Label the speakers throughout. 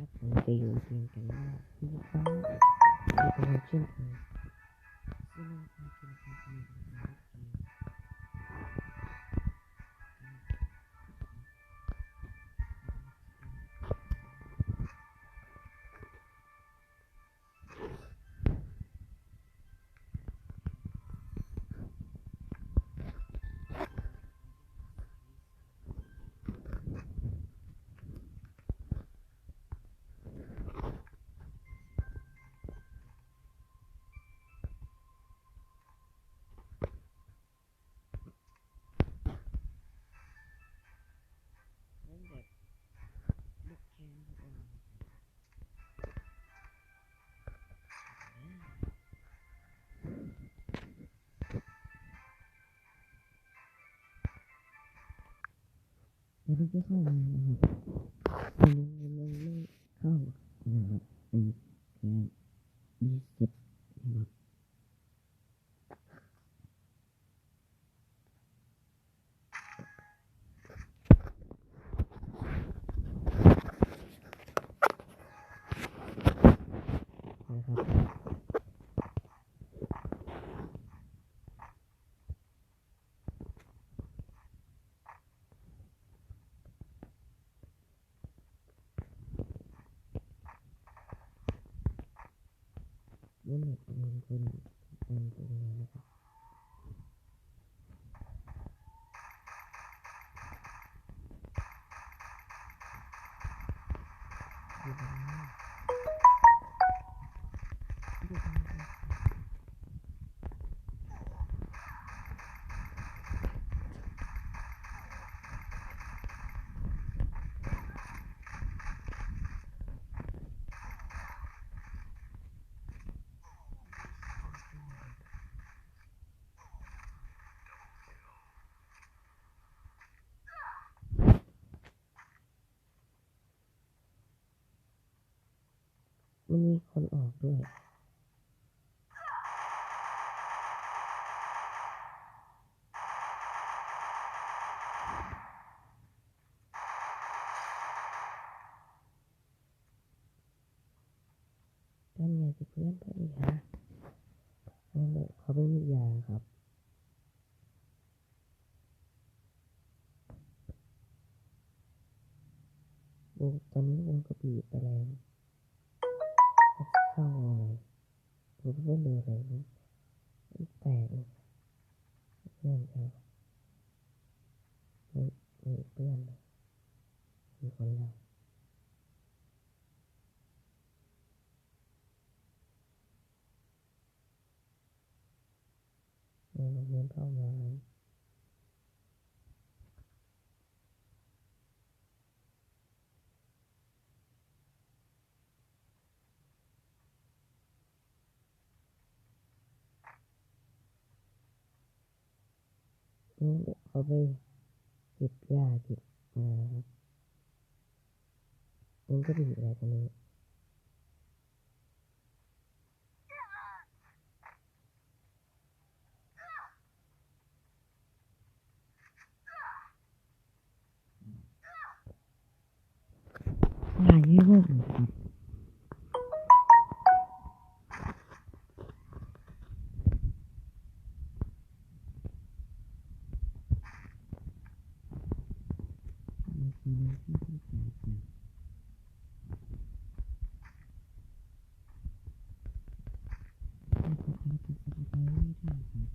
Speaker 1: ครับผมจะอยู่เพียงกันว่าพี่ฟ้าที่เป็นเช่นเคยซึ่งการกินการกินการกินนั่นแบบลูกแคนครับแล้วที่เข้ามานะครับมันไม่เข้านะครับเป็นแค่20นะครับนั่นแหละเป็นคนเป็นตัวเองนะครับอยู่ตรงนี้อยู่ตรงนี้มันมีคนออกด้วยนั่นไงสิเพื่อนก็อีกฮะนั่นแหละเขาไม่มียาครับตอนนี้วงกระบี่ไปแล้วเข้าเลยผมไม่รู้เลยนะแปลกเลยเพื่อนเขาไม่เพื่อนเลยมีคนเราเงินเข้ามาเขาไปเก็บหญ้าเก็บมาครับมันก็ดีอะไรตรงนี้หลายยี่ห้อครับมีคนที่ต้องการกันแต่ก็อาจจะสบายไม่ได้ครับ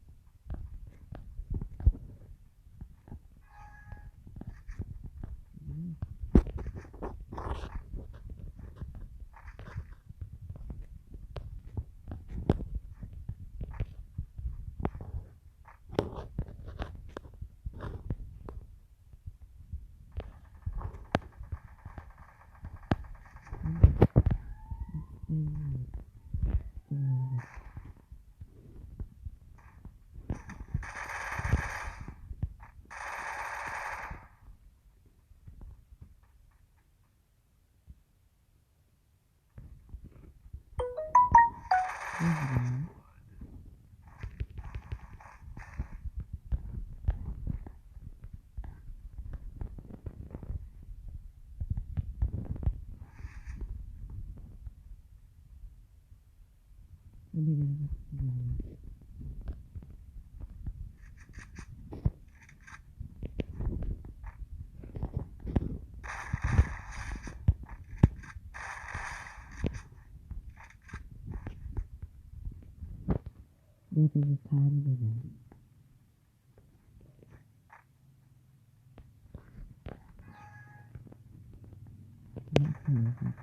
Speaker 1: ไม่ได้นะครับเดี๋ยวจะลูกค้าไม่ได้นะไม่เคยครับ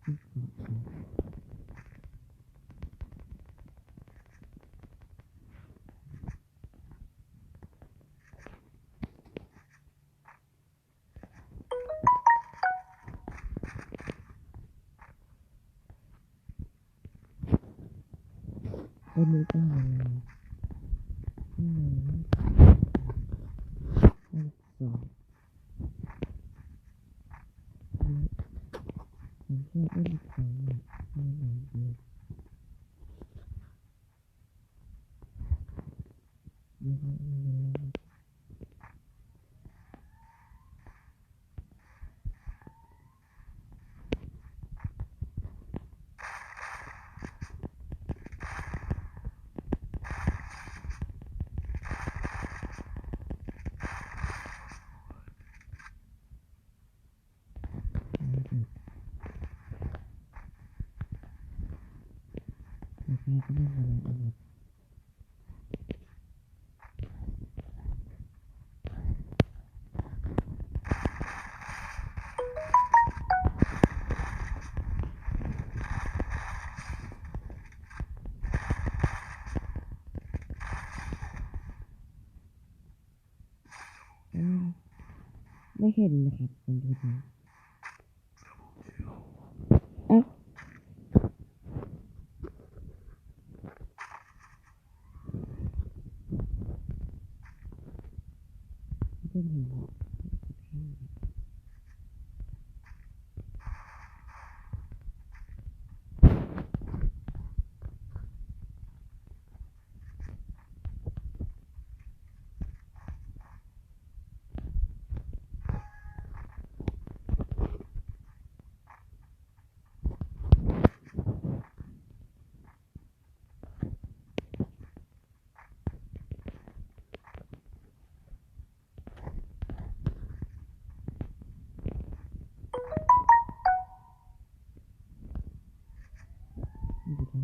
Speaker 1: ที่ขอวันนี้ก็เวลา52ผมช่วยเล่นของให้หน่อยเดียวเดี๋ยวเราเอาเวลาราคาก็ไม่เป็นไรเอาหมดไม่เห็นนะครับผมดูดูเอ้าไม่เห็นไม่ดูได้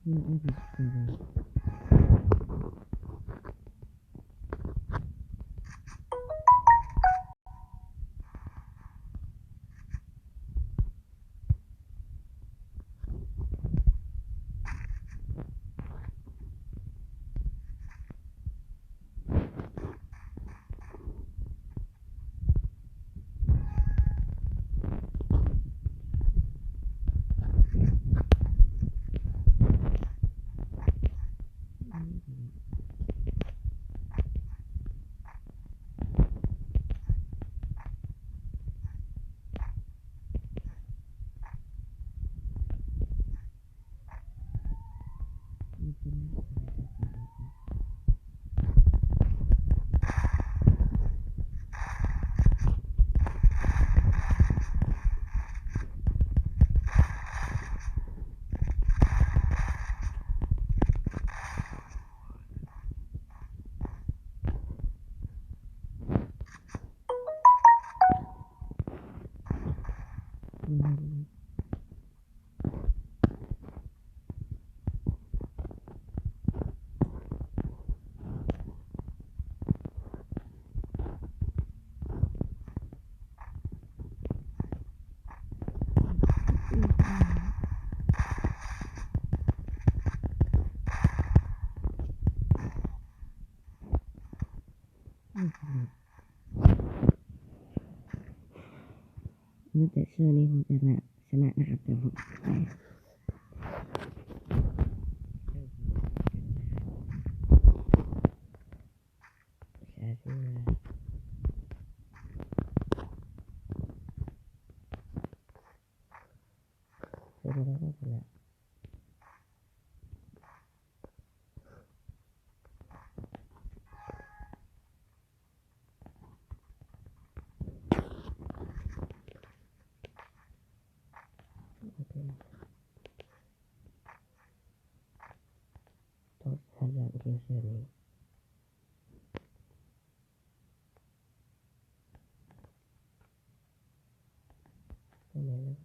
Speaker 1: ไม่เอาผิดเลยไม่เป็นไร แต่เชื่อนี้ผมจะชนะนะครับแต่ผมแชร์ที่มาคือเราก็ชนะต้องทำอย่างเดียวเชื่อนี้ใช่ไหมนะ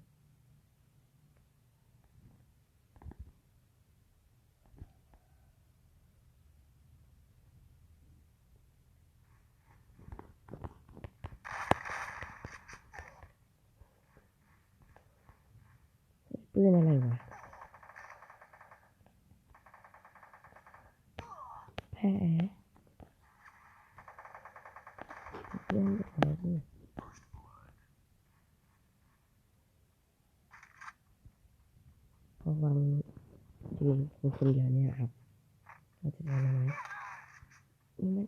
Speaker 1: ปืนอะไรวะแพ้เพื่อนอะไรนี่พอวางยืนคนเดียวเนี่ยครับเราจะทำอะไรนี่มัน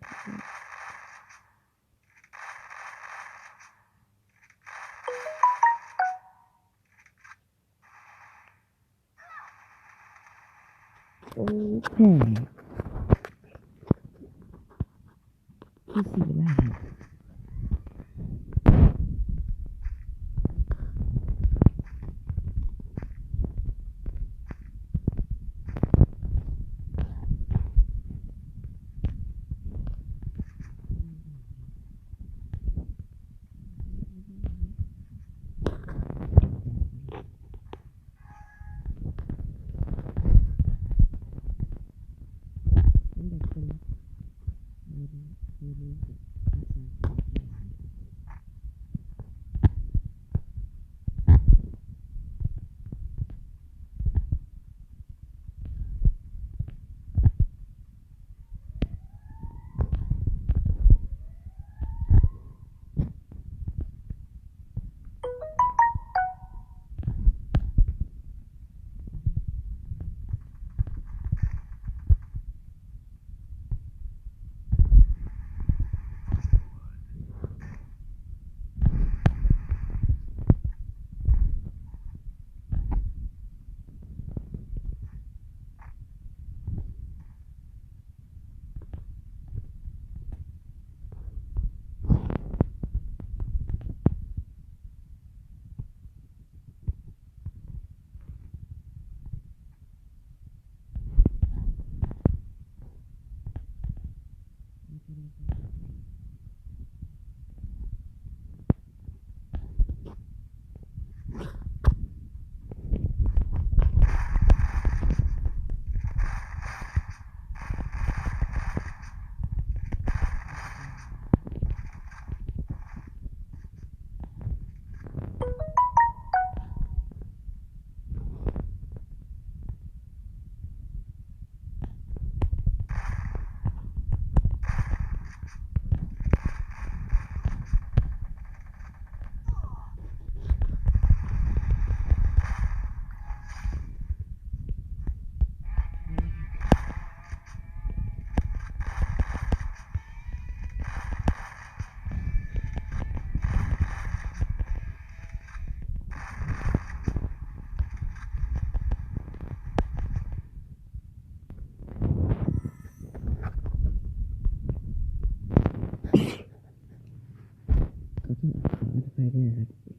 Speaker 1: โอ้แพ้ที่สี่มากครับมันแบบเป็นไม่รู้ขอโทษขออภัยด้วยนะครับ